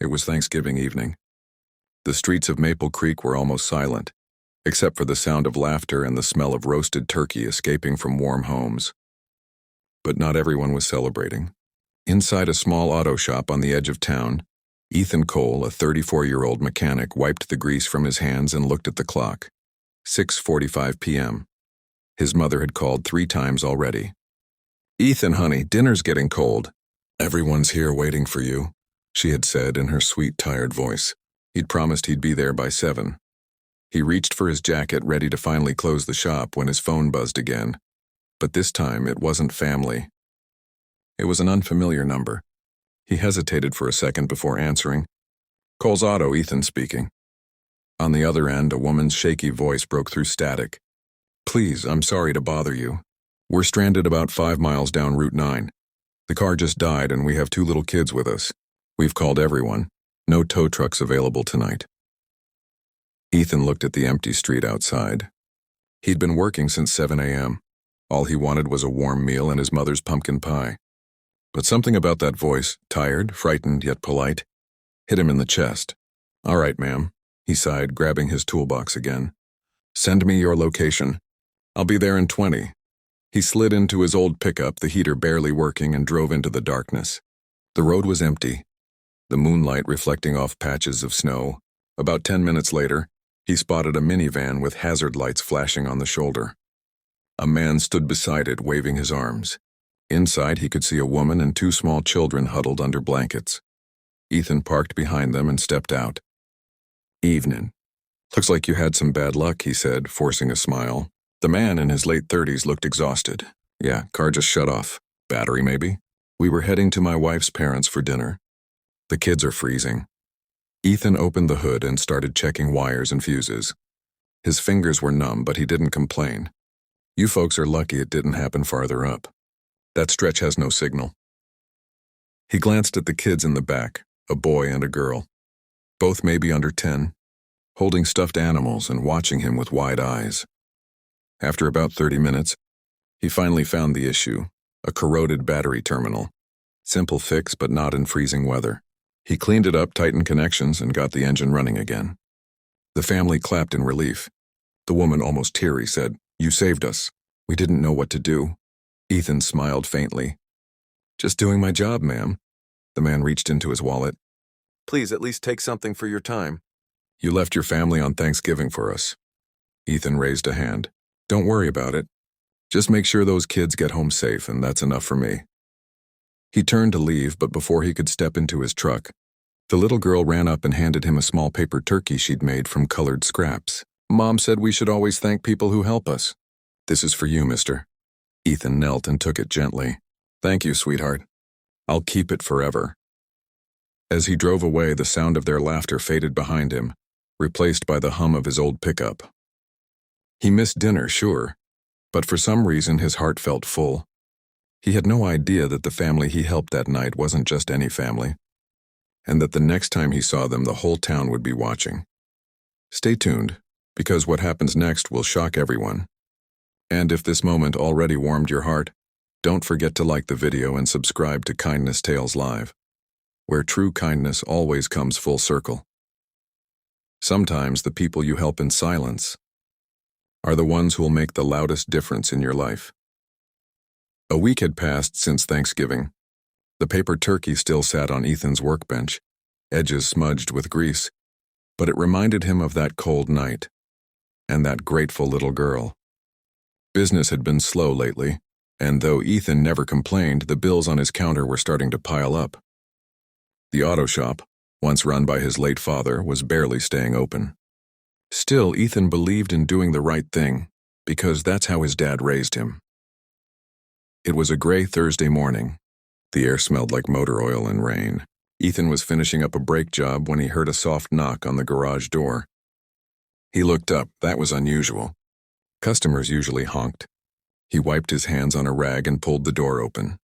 It was Thanksgiving evening. The streets of Maple Creek were almost silent, except for the sound of laughter and the smell of roasted turkey escaping from warm homes. But not everyone was celebrating. Inside a small auto shop on the edge of town, Ethan Cole, a 34-year-old mechanic, wiped the grease from his hands and looked at the clock. 6:45 p.m. His mother had called 3 times already. "Ethan, honey, dinner's getting cold." "Everyone's here waiting for you," she had said in her sweet, tired voice. He'd promised he'd be there by 7. He reached for his jacket, ready to finally close the shop, when his phone buzzed again. But this time it wasn't family. It was an unfamiliar number. He hesitated for a second before answering. "Cole's Auto, Ethan speaking." On the other end, a woman's shaky voice broke through static. "Please, I'm sorry to bother you. We're stranded about 5 miles down Route 9. The car just died and we have 2 little kids with us. We've called everyone. No tow trucks available tonight." Ethan looked at the empty street outside. He'd been working since 7 a.m. All he wanted was a warm meal and his mother's pumpkin pie. But something about that voice, tired, frightened, yet polite, hit him in the chest. "All right, ma'am," he sighed, grabbing his toolbox again. "Send me your location. I'll be there in 20. He slid into his old pickup, the heater barely working, and drove into the darkness. The road was empty, the moonlight reflecting off patches of snow. About 10 minutes later, he spotted a minivan with hazard lights flashing on the shoulder. A man stood beside it, waving his arms. Inside, he could see a woman and 2 small children huddled under blankets. Ethan parked behind them and stepped out. "Evening. Looks like you had some bad luck," he said, forcing a smile. The man in his late 30s looked exhausted. "Yeah, car just shut off. Battery, maybe? We were heading to my wife's parents for dinner. The kids are freezing." Ethan opened the hood and started checking wires and fuses. His fingers were numb, but he didn't complain. "You folks are lucky it didn't happen farther up. That stretch has no signal." He glanced at the kids in the back, a boy and a girl, both maybe under 10, holding stuffed animals and watching him with wide eyes. After about 30 minutes, he finally found the issue, a corroded battery terminal. Simple fix, but not in freezing weather. He cleaned it up, tightened connections, and got the engine running again. The family clapped in relief. The woman, almost teary, said, "You saved us. We didn't know what to do." Ethan smiled faintly. "Just doing my job, ma'am." The man reached into his wallet. "Please at least take something for your time." "You left your family on Thanksgiving for us." Ethan raised a hand. "Don't worry about it. Just make sure those kids get home safe, and that's enough for me." He turned to leave, but before he could step into his truck, the little girl ran up and handed him a small paper turkey she'd made from colored scraps. "Mom said we should always thank people who help us." "This is for you, mister." Ethan knelt and took it gently. "Thank you, sweetheart. I'll keep it forever." As he drove away, the sound of their laughter faded behind him, replaced by the hum of his old pickup. He missed dinner, sure, but for some reason his heart felt full. He had no idea that the family he helped that night wasn't just any family, and that the next time he saw them, the whole town would be watching. Stay tuned, because what happens next will shock everyone. And if this moment already warmed your heart, don't forget to like the video and subscribe to Kindness Tales Live, where true kindness always comes full circle. Sometimes the people you help in silence are the ones who'll make the loudest difference in your life. A week had passed since Thanksgiving. The paper turkey still sat on Ethan's workbench, edges smudged with grease, but it reminded him of that cold night and that grateful little girl. Business had been slow lately, and though Ethan never complained, the bills on his counter were starting to pile up. The auto shop, once run by his late father, was barely staying open. Still, Ethan believed in doing the right thing, because that's how his dad raised him. It was a gray Thursday morning. The air smelled like motor oil and rain. Ethan was finishing up a brake job when he heard a soft knock on the garage door. He looked up. That was unusual. Customers usually honked. He wiped his hands on a rag and pulled the door open.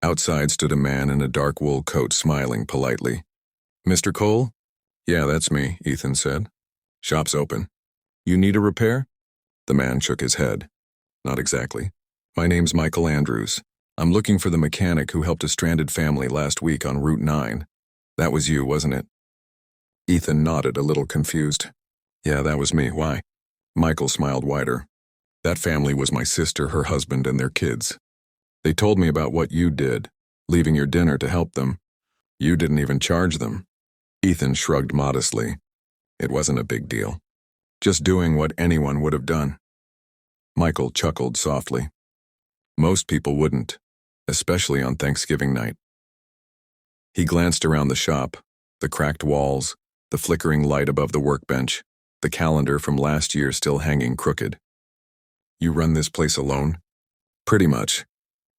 Outside stood a man in a dark wool coat, smiling politely. "Mr. Cole?" "Yeah, that's me," Ethan said. "Shop's open." "You need a repair?" The man shook his head. "Not exactly. My name's Michael Andrews. I'm looking for the mechanic who helped a stranded family last week on Route 9. That was you, wasn't it? Ethan nodded, a little confused. Yeah, that was me. Why? Michael smiled wider. That family was my sister, her husband, and their kids. They told me about what you did, leaving your dinner to help them. You didn't even charge them. Ethan shrugged modestly. It wasn't a big deal. Just doing what anyone would have done. Michael chuckled softly. Most people wouldn't, especially on Thanksgiving night. He glanced around the shop, the cracked walls, the flickering light above the workbench, the calendar from last year still hanging crooked. You run this place alone? Pretty much.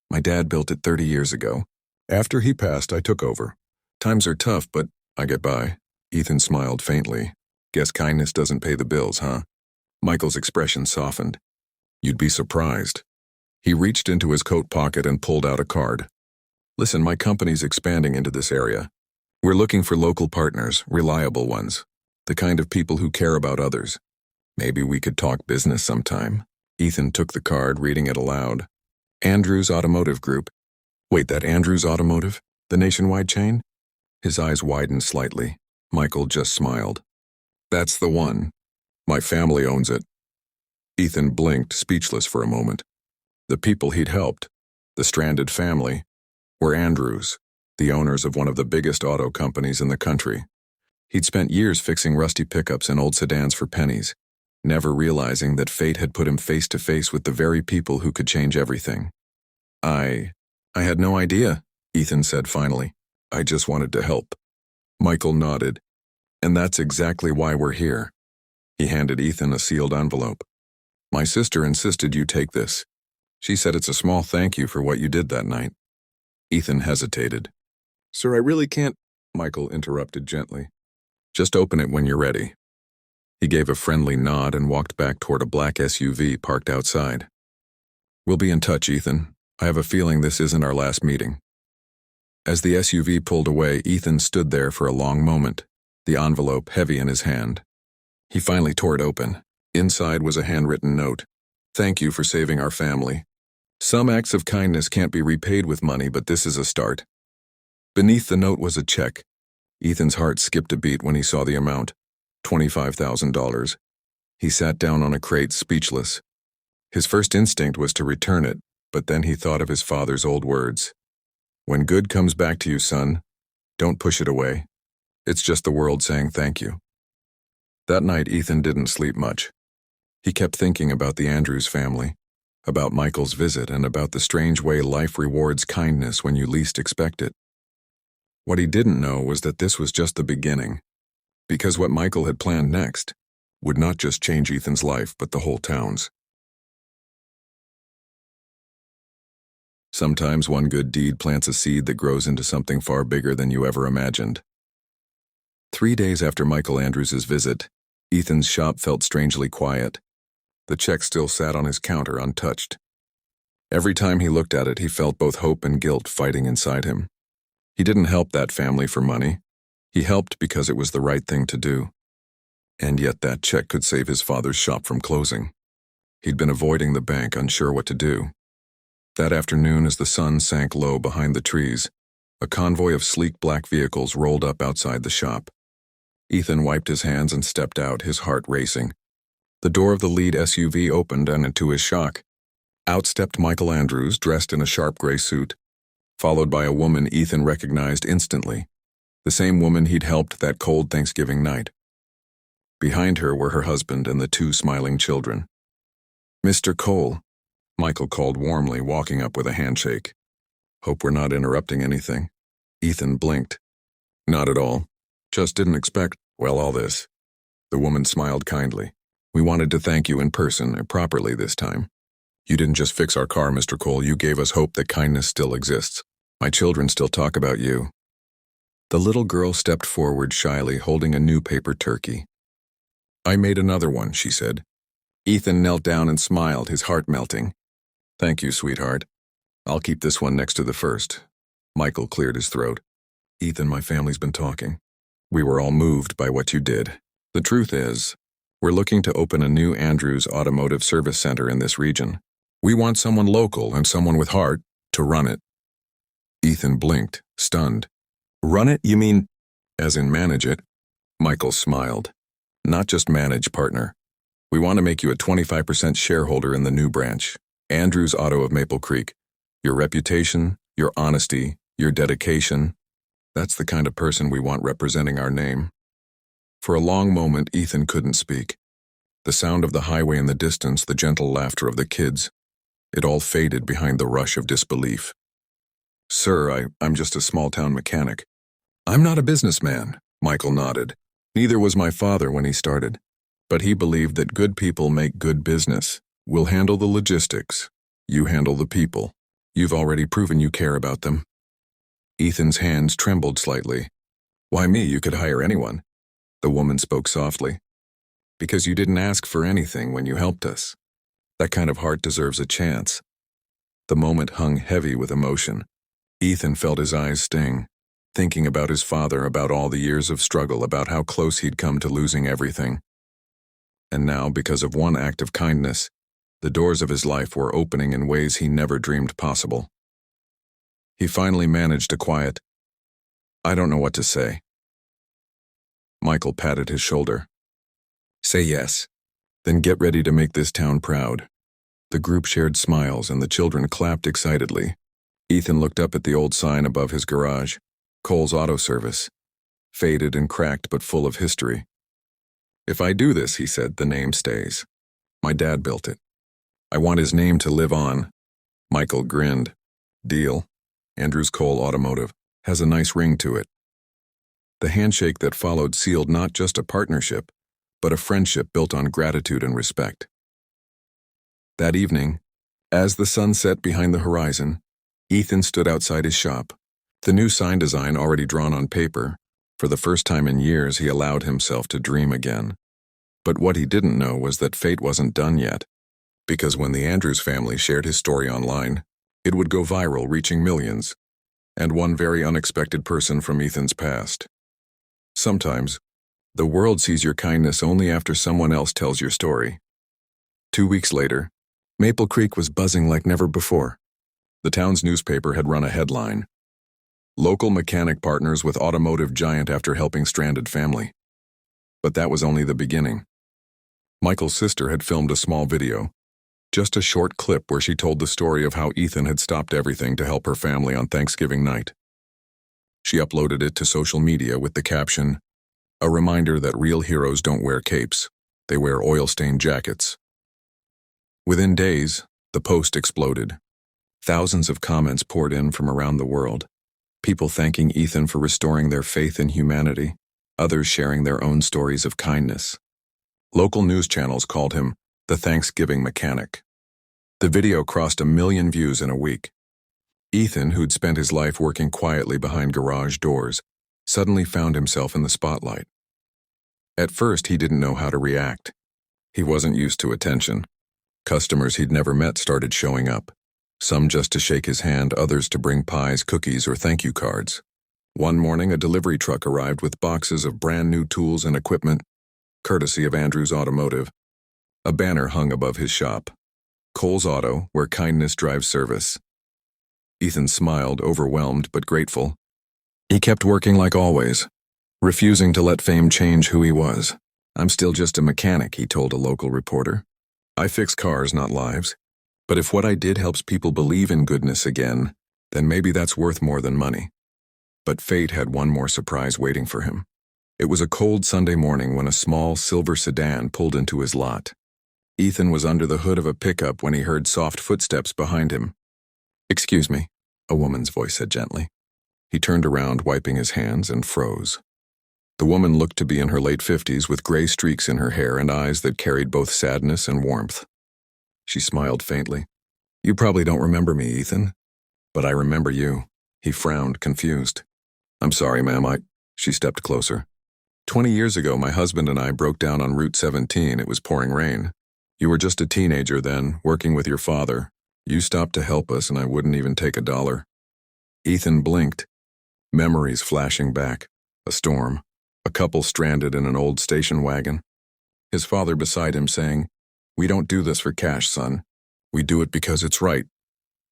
My dad built it 30 years ago. After he passed, I took over. Times are tough, but I get by. Ethan smiled faintly. Guess kindness doesn't pay the bills, huh? Michael's expression softened. You'd be surprised. He reached into his coat pocket and pulled out a card. Listen, my company's expanding into this area. We're looking for local partners, reliable ones, the kind of people who care about others. Maybe we could talk business sometime. Ethan took the card, reading it aloud. Andrews Automotive Group. Wait, that Andrews Automotive? The nationwide chain? His eyes widened slightly. Michael just smiled. That's the one. My family owns it. Ethan blinked, speechless for a moment. The people he'd helped, the stranded family, were Andrews, the owners of one of the biggest auto companies in the country. He'd spent years fixing rusty pickups and old sedans for pennies, never realizing that fate had put him face to face with the very people who could change everything. I had no idea, Ethan said finally. I just wanted to help. Michael nodded. And that's exactly why we're here. He handed Ethan a sealed envelope. My sister insisted you take this. She said it's a small thank you for what you did that night. Ethan hesitated. Sir, I really can't, Michael interrupted gently. Just open it when you're ready. He gave a friendly nod and walked back toward a black SUV parked outside. We'll be in touch, Ethan. I have a feeling this isn't our last meeting. As the SUV pulled away, Ethan stood there for a long moment, the envelope heavy in his hand. He finally tore it open. Inside was a handwritten note. Thank you for saving our family. Some acts of kindness can't be repaid with money, but this is a start. Beneath the note was a check. Ethan's heart skipped a beat when he saw the amount, $25,000. He sat down on a crate, speechless. His first instinct was to return it, but then he thought of his father's old words. When good comes back to you, son, don't push it away. It's just the world saying thank you. That night, Ethan didn't sleep much. He kept thinking about the Andrews family, about Michael's visit, and about the strange way life rewards kindness when you least expect it. What he didn't know was that this was just the beginning, because what Michael had planned next would not just change Ethan's life, but the whole town's. Sometimes one good deed plants a seed that grows into something far bigger than you ever imagined. 3 days after Michael Andrews' visit, Ethan's shop felt strangely quiet. The check still sat on his counter untouched. Every time he looked at it, he felt both hope and guilt fighting inside him. He didn't help that family for money. He helped because it was the right thing to do. And yet that check could save his father's shop from closing. He'd been avoiding the bank, unsure what to do. That afternoon, as the sun sank low behind the trees, a convoy of sleek black vehicles rolled up outside the shop. Ethan wiped his hands and stepped out, his heart racing. The door of the lead SUV opened, and to his shock, out stepped Michael Andrews, dressed in a sharp gray suit, followed by a woman Ethan recognized instantly, the same woman he'd helped that cold Thanksgiving night. Behind her were her husband and the 2 smiling children. Mr. Cole, Michael called warmly, walking up with a handshake. Hope we're not interrupting anything. Ethan blinked. Not at all. Just didn't expect, well, all this. The woman smiled kindly. We wanted to thank you in person, properly this time. You didn't just fix our car, Mr. Cole. You gave us hope that kindness still exists. My children still talk about you. The little girl stepped forward shyly, holding a new paper turkey. I made another one, she said. Ethan knelt down and smiled, his heart melting. Thank you, sweetheart. I'll keep this one next to the first. Michael cleared his throat. Ethan, my family's been talking. We were all moved by what you did. The truth is, we're looking to open a new Andrews Automotive Service Center in this region. We want someone local and someone with heart to run it. Ethan blinked, stunned. Run it? You mean As in manage it? Michael smiled. Not just manage, partner. We want to make you a 25% shareholder in the new branch, Andrews Auto of Maple Creek. Your reputation, your honesty, your dedication, that's the kind of person we want representing our name. For a long moment, Ethan couldn't speak. The sound of the highway in the distance, the gentle laughter of the kids, it all faded behind the rush of disbelief. Sir, I'm just a small-town mechanic. I'm not a businessman, Michael nodded. Neither was my father when he started. But he believed that good people make good business. We'll handle the logistics. You handle the people. You've already proven you care about them. Ethan's hands trembled slightly. Why me? You could hire anyone. The woman spoke softly. Because you didn't ask for anything when you helped us. That kind of heart deserves a chance. The moment hung heavy with emotion. Ethan felt his eyes sting, thinking about his father, about all the years of struggle, about how close he'd come to losing everything. And now, because of one act of kindness, the doors of his life were opening in ways he never dreamed possible. He finally managed a quiet, I don't know what to say. Michael patted his shoulder. Say yes. Then get ready to make this town proud. The group shared smiles and the children clapped excitedly. Ethan looked up at the old sign above his garage, Cole's Auto Service, faded and cracked but full of history. If I do this, he said, the name stays. My dad built it. I want his name to live on. Michael grinned. Deal. Andrews Cole Automotive has a nice ring to it. The handshake that followed sealed not just a partnership, but a friendship built on gratitude and respect. That evening, as the sun set behind the horizon, Ethan stood outside his shop. The new sign design already drawn on paper. For the first time in years, he allowed himself to dream again. But what he didn't know was that fate wasn't done yet. Because when the Andrews family shared his story online, it would go viral, reaching millions. And one very unexpected person from Ethan's past. Sometimes, the world sees your kindness only after someone else tells your story. 2 weeks later, Maple Creek was buzzing like never before. The town's newspaper had run a headline. Local mechanic partners with automotive giant after helping stranded family. But that was only the beginning. Michael's sister had filmed a small video. Just a short clip where she told the story of how Ethan had stopped everything to help her family on Thanksgiving night. She uploaded it to social media with the caption, a reminder that real heroes don't wear capes, they wear oil-stained jackets. Within days, the post exploded. Thousands of comments poured in from around the world, people thanking Ethan for restoring their faith in humanity, others sharing their own stories of kindness. Local news channels called him the Thanksgiving Mechanic. The video crossed 1 million views in a week. Ethan, who'd spent his life working quietly behind garage doors, suddenly found himself in the spotlight. At first, he didn't know how to react. He wasn't used to attention. Customers he'd never met started showing up, some just to shake his hand, others to bring pies, cookies, or thank you cards. One morning, a delivery truck arrived with boxes of brand new tools and equipment, courtesy of Andrews Automotive. A banner hung above his shop. Cole's Auto, where kindness drives service. Ethan smiled, overwhelmed but grateful. He kept working like always, refusing to let fame change who he was. I'm still just a mechanic, he told a local reporter. I fix cars, not lives. But if what I did helps people believe in goodness again, then maybe that's worth more than money. But fate had one more surprise waiting for him. It was a cold Sunday morning when a small silver sedan pulled into his lot. Ethan was under the hood of a pickup when he heard soft footsteps behind him. Excuse me, a woman's voice said gently. He turned around, wiping his hands, and froze. The woman looked to be in her late 50s with gray streaks in her hair and eyes that carried both sadness and warmth. She smiled faintly. You probably don't remember me, Ethan. But I remember you. He frowned, confused. I'm sorry, ma'am, She stepped closer. 20 years ago, my husband and I broke down on Route 17. It was pouring rain. You were just a teenager then, working with your father. You stopped to help us, and I wouldn't even take $1. Ethan blinked. Memories flashing back. A storm. A couple stranded in an old station wagon. His father beside him saying, We don't do this for cash, son. We do it because it's right.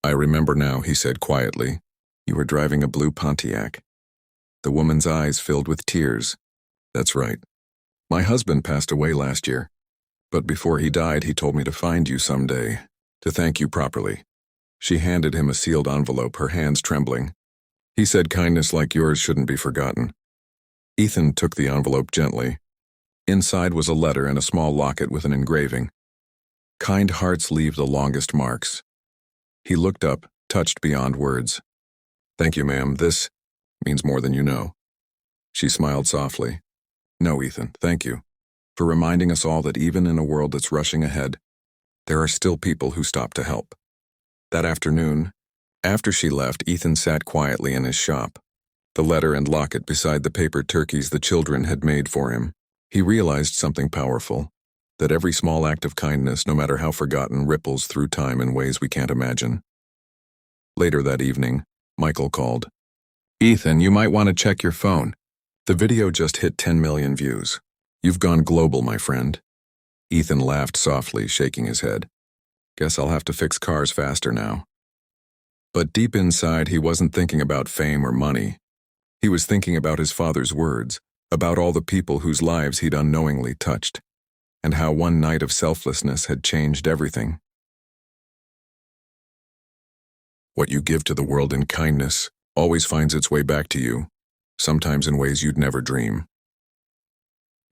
I remember now, he said quietly. You were driving a blue Pontiac. The woman's eyes filled with tears. That's right. My husband passed away last year. But before he died, he told me to find you someday, to thank you properly. She handed him a sealed envelope, her hands trembling. He said kindness like yours shouldn't be forgotten. Ethan took the envelope gently. Inside was a letter and a small locket with an engraving. Kind hearts leave the longest marks. He looked up, touched beyond words. Thank you, ma'am. This means more than you know. She smiled softly. No, Ethan, thank you for reminding us all that even in a world that's rushing ahead, there are still people who stop to help. That afternoon, after she left, Ethan sat quietly in his shop, the letter and locket beside the paper turkeys the children had made for him. He realized something powerful, that every small act of kindness, no matter how forgotten, ripples through time in ways we can't imagine. Later that evening, Michael called. Ethan, you might want to check your phone. The video just hit 10 million views. You've gone global, my friend. Ethan laughed softly, shaking his head. Guess I'll have to fix cars faster now. But deep inside, he wasn't thinking about fame or money. He was thinking about his father's words, about all the people whose lives he'd unknowingly touched, and how one night of selflessness had changed everything. What you give to the world in kindness always finds its way back to you, sometimes in ways you'd never dream.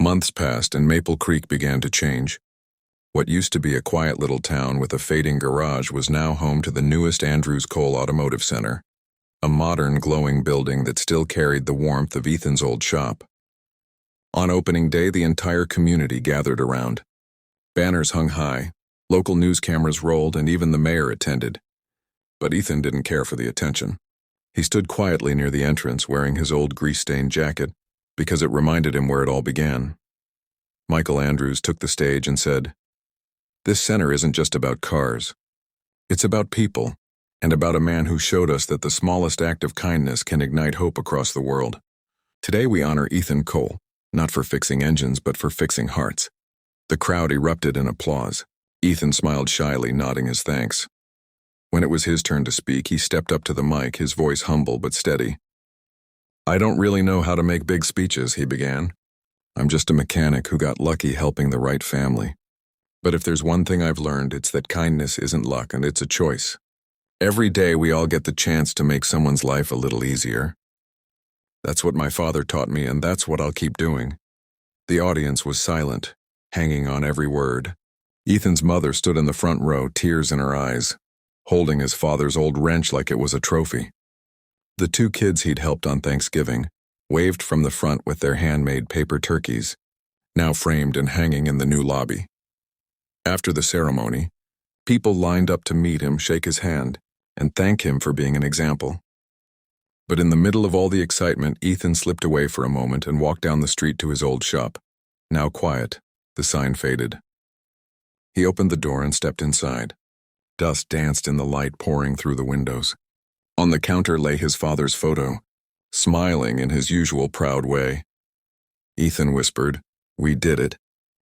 Months passed and Maple Creek began to change. What used to be a quiet little town with a fading garage was now home to the newest Andrews Cole Automotive Center, a modern, glowing building that still carried the warmth of Ethan's old shop. On opening day, the entire community gathered around. Banners hung high, local news cameras rolled, and even the mayor attended. But Ethan didn't care for the attention. He stood quietly near the entrance, wearing his old grease-stained jacket, because it reminded him where it all began. Michael Andrews took the stage and said, "This center isn't just about cars. It's about people, and about a man who showed us that the smallest act of kindness can ignite hope across the world. Today we honor Ethan Cole, not for fixing engines, but for fixing hearts." The crowd erupted in applause. Ethan smiled shyly, nodding his thanks. When it was his turn to speak, he stepped up to the mic, his voice humble but steady. "I don't really know how to make big speeches," he began. "I'm just a mechanic who got lucky helping the right family. But if there's one thing I've learned, it's that kindness isn't luck and it's a choice. Every day we all get the chance to make someone's life a little easier. That's what my father taught me, and that's what I'll keep doing." The audience was silent, hanging on every word. Ethan's mother stood in the front row, tears in her eyes, holding his father's old wrench like it was a trophy. The two kids he'd helped on Thanksgiving waved from the front with their handmade paper turkeys, now framed and hanging in the new lobby. After the ceremony, people lined up to meet him, shake his hand, and thank him for being an example. But in the middle of all the excitement, Ethan slipped away for a moment and walked down the street to his old shop. Now quiet, the sign faded. He opened the door and stepped inside. Dust danced in the light pouring through the windows. On the counter lay his father's photo, smiling in his usual proud way. Ethan whispered, "We did it.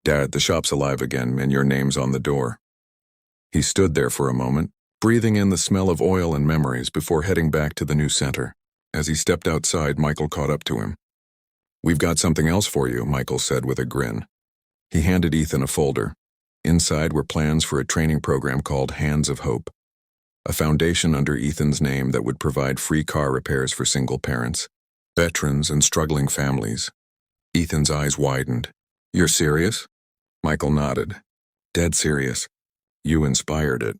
Dad, the shop's alive again, and your name's on the door." He stood there for a moment, breathing in the smell of oil and memories before heading back to the new center. As he stepped outside, Michael caught up to him. "We've got something else for you," Michael said with a grin. He handed Ethan a folder. Inside were plans for a training program called Hands of Hope, a foundation under Ethan's name that would provide free car repairs for single parents, veterans, and struggling families. Ethan's eyes widened. "You're serious?" Michael nodded. "Dead serious. You inspired it.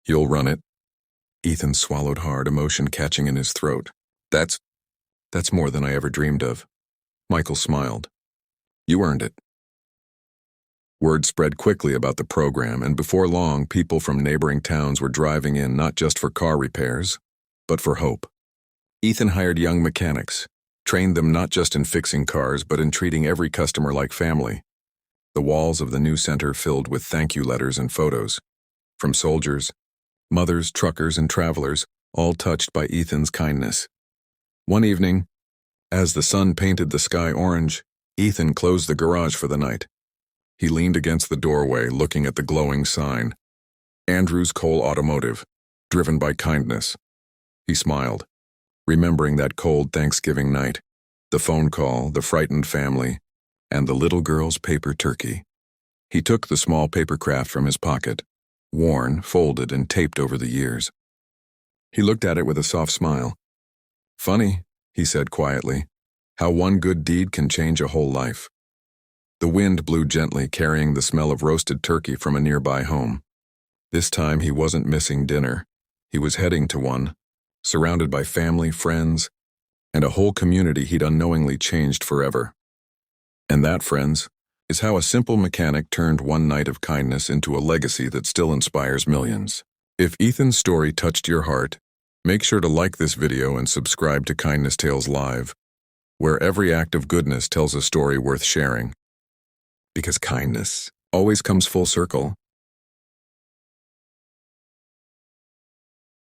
You'll run it?" Ethan swallowed hard, emotion catching in his throat. That's more than I ever dreamed of." Michael smiled. "You earned it." Word spread quickly about the program, and before long, people from neighboring towns were driving in not just for car repairs, but for hope. Ethan hired young mechanics, trained them not just in fixing cars, but in treating every customer like family. The walls of the new center filled with thank you letters and photos, from soldiers, mothers, truckers, and travelers, all touched by Ethan's kindness. One evening, as the sun painted the sky orange, Ethan closed the garage for the night. He leaned against the doorway, looking at the glowing sign, Andrews Cole Automotive, driven by kindness. He smiled, remembering that cold Thanksgiving night, The phone call, the frightened family, and the little girl's paper turkey. He took the small paper craft from his pocket, worn, folded, and taped over the years. He looked at it with a soft smile. "Funny," he said quietly, "how one good deed can change a whole life." The wind blew gently, carrying the smell of roasted turkey from a nearby home. This time he wasn't missing dinner. He was heading to one, surrounded by family, friends, and a whole community he'd unknowingly changed forever. And that, friends, is how a simple mechanic turned one night of kindness into a legacy that still inspires millions. If Ethan's story touched your heart, make sure to like this video and subscribe to Kindness Tales Live, where every act of goodness tells a story worth sharing. Because kindness always comes full circle.